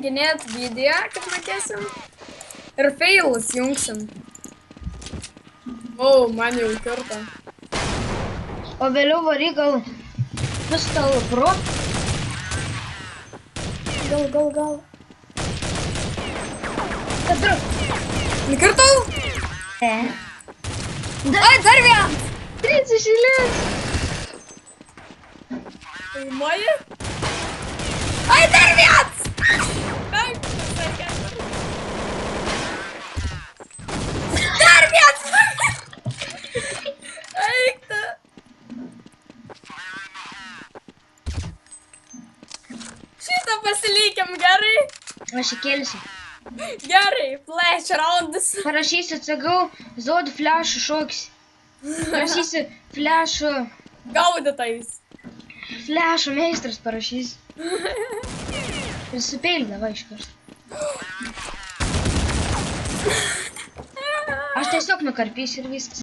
įrenginėt video, kad matėsim. Ir failus jungsim. O, man jau kirto. O vėliau varyk gal Pistol Pro. Gal. Katru. Nukirtau? Ne. Ai, dar vienas! 3 iš eilės. Filmuoji? Ai, dar vienas! Dar vienas! Eik tu! Šitą pasilikim, gerai? Aš įkelsiu. Gerai, flash roundas. Parašysiu, atsakau, Zod flashų šoks. Parašysiu, flashų. Gaudytais. Flashų meistras parašys. Ir supėlį davai iš karto. Aš tiesiog nukarpysiu ir viskas.